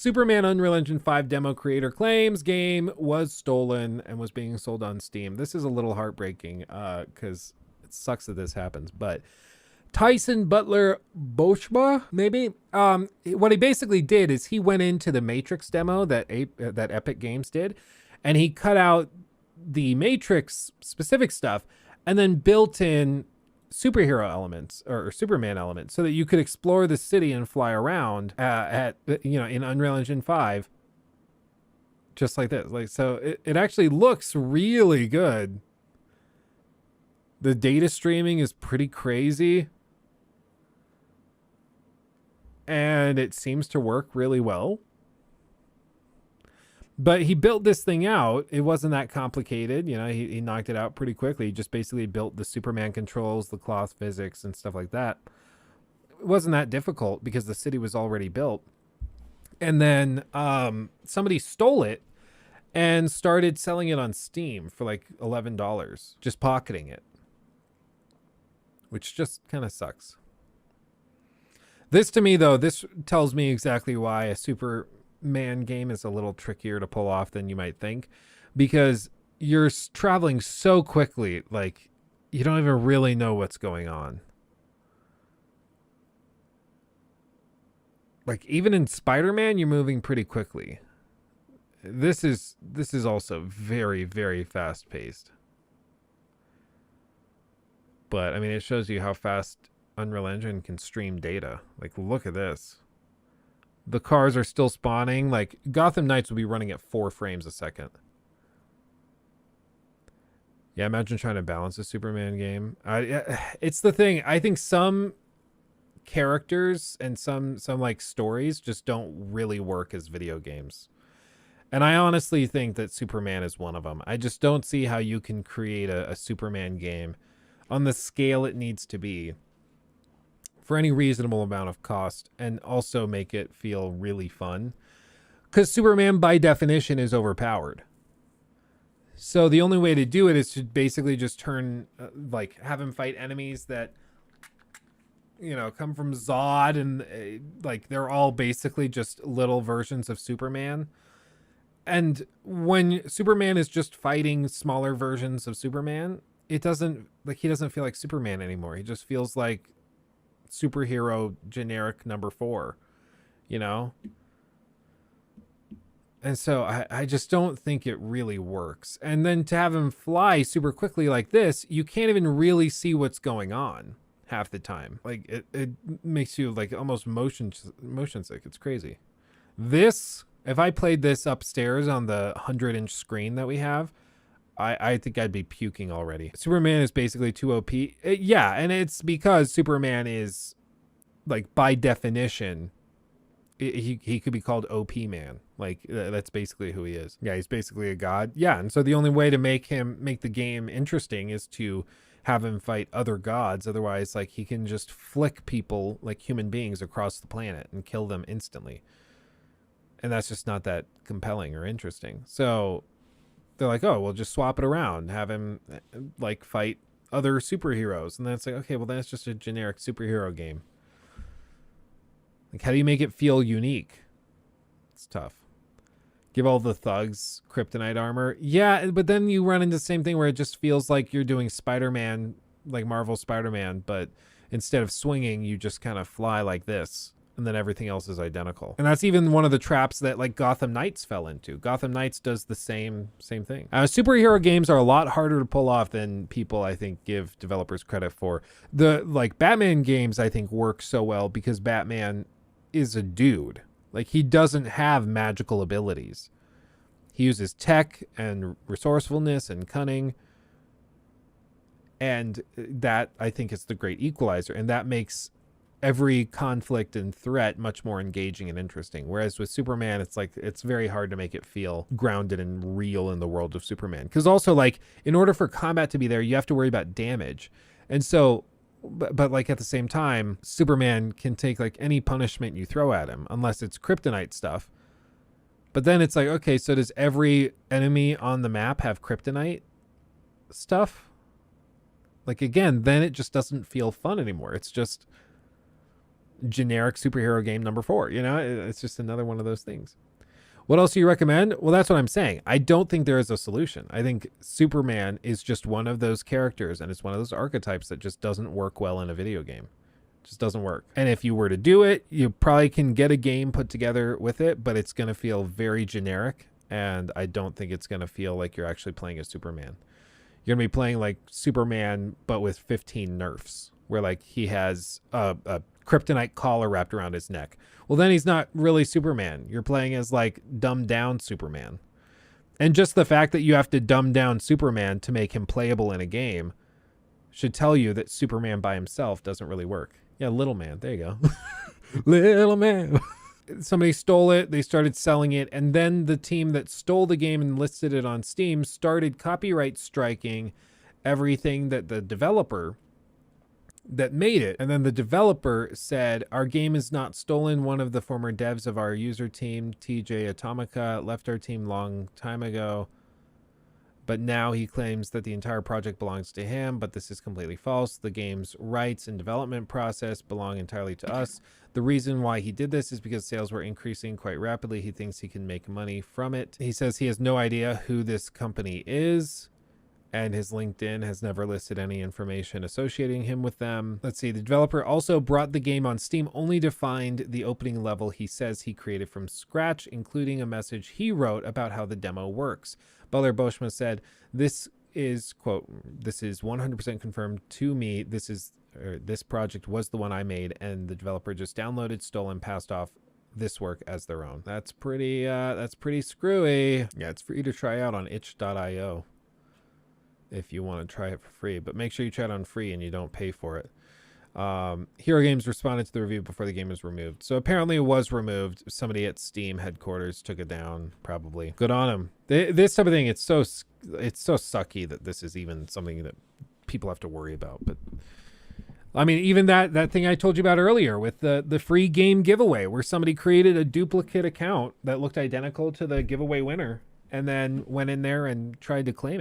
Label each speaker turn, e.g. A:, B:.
A: Superman Unreal Engine 5 demo creator claims game was stolen and was being sold on Steam. This is a little heartbreaking because it sucks that this happens, but Tyson Butler Boschma, maybe. What he basically did is he went into the Matrix demo that Epic Games did, and he cut out the Matrix specific stuff and then built in superhero elements or Superman elements so that you could explore the city and fly around in Unreal Engine 5 just like this. Like, so it actually looks really good. The data streaming is pretty crazy. And it seems to work really well. But he built this thing out. It wasn't that complicated. You know, he knocked it out pretty quickly. He just basically built the Superman controls, the cloth physics, and stuff like that. It wasn't that difficult because the city was already built. And then somebody stole it and started selling it on Steam for like $11, just pocketing it, which just kind of sucks. This to me, though, this tells me exactly why a Superman game is a little trickier to pull off than you might think, because you're traveling so quickly, like you don't even really know what's going on. Like even in Spider-Man, you're moving pretty quickly. This is also very, very fast paced. But I mean, it shows you how fast Unreal Engine can stream data. Like, look at this. The cars are still spawning. Like, Gotham Knights will be running at 4 frames a second. Yeah, imagine trying to balance a Superman game. It's the thing. I think some characters and some like stories just don't really work as video games. And I honestly think that Superman is one of them. I just don't see how you can create a Superman game on the scale it needs to be for any reasonable amount of cost and also make it feel really fun. Because Superman, by definition, is overpowered. So the only way to do it is to basically just turn, have him fight enemies that, you know, come from Zod, and like they're all basically just little versions of Superman. And when Superman is just fighting smaller versions of Superman, it doesn't, like, he doesn't feel like Superman anymore. He just feels like superhero generic number 4, you know? And so I just don't think it really works. And then to have him fly super quickly like this, you can't even really see what's going on half the time. Like it makes you like almost motion sick. It's crazy. This, if I played this upstairs on the 100-inch screen that we have, I think I'd be puking already. Superman is basically too OP. Yeah, and it's because Superman is, like, by definition, he could be called OP Man. Like, that's basically who he is. Yeah, he's basically a god. Yeah, and so the only way to make the game interesting is to have him fight other gods. Otherwise, like, he can just flick people, like human beings, across the planet and kill them instantly. And that's just not that compelling or interesting. So they're like, oh, we'll just swap it around, have him like fight other superheroes. And then it's like, okay, well, that's just a generic superhero game. Like, how do you make it feel unique? It's tough. Give all the thugs kryptonite armor. Yeah, but then you run into the same thing where it just feels like you're doing Spider-Man, like Marvel Spider-Man, but instead of swinging, you just kind of fly like this. And then everything else is identical. And that's even one of the traps that like Gotham Knights fell into. Gotham Knights does the same thing. Superhero games are a lot harder to pull off than people, I think, give developers credit for. The like Batman games, I think, work so well because Batman is a dude. Like, he doesn't have magical abilities. He uses tech and resourcefulness and cunning. And that, I think, is the great equalizer. And that makes every conflict and threat much more engaging and interesting. Whereas with Superman, it's like, it's very hard to make it feel grounded and real in the world of Superman. Because also, like, in order for combat to be there, you have to worry about damage. And so, but like at the same time, Superman can take like any punishment you throw at him, unless it's kryptonite stuff. But then it's like, okay, so does every enemy on the map have kryptonite stuff? Like, again, then it just doesn't feel fun anymore. It's just, generic superhero game number 4. You know, it's just another one of those things. What else do you recommend? Well, that's what I'm saying. I don't think there is a solution. I think Superman is just one of those characters, and it's one of those archetypes that just doesn't work well in a video game. Just doesn't work. And if you were to do it, you probably can get a game put together with it, but it's going to feel very generic, and I don't think it's going to feel like you're actually playing as Superman. You're going to be playing like Superman, but with 15 nerfs, where like he has a kryptonite collar wrapped around his neck. Well, then he's not really Superman. You're playing as like dumbed down Superman. And just the fact that you have to dumb down Superman to make him playable in a game should tell you that Superman by himself doesn't really work. Yeah, Little Man. There you go. Little Man. Somebody stole it. They started selling it. And then the team that stole the game and listed it on Steam started copyright striking everything that the developer that made it. And then the developer said, our game is not stolen. One of the former devs of our user team, TJ Atomica, left our team long time ago. But now he claims that the entire project belongs to him, but this is completely false. The game's rights and development process belong entirely to us. The reason why he did this is because sales were increasing quite rapidly. He thinks he can make money from it. He says he has no idea who this company is, and his LinkedIn has never listed any information associating him with them. Let's see. The developer also brought the game on Steam only to find the opening level he says he created from scratch, including a message he wrote about how the demo works. Butler Boschma said, this is, quote, this is 100% confirmed to me. This project was the one I made, and the developer just downloaded, stole, and passed off this work as their own. That's pretty screwy. Yeah, it's free to try out on itch.io. if you want to try it for free, but make sure you try it on free and you don't pay for it. Hero Games responded to the review before the game was removed. So apparently it was removed. Somebody at Steam headquarters took it down, probably. Good on them. This type of thing, it's so sucky that this is even something that people have to worry about. But I mean, even that thing I told you about earlier with the free game giveaway, where somebody created a duplicate account that looked identical to the giveaway winner and then went in there and tried to claim it.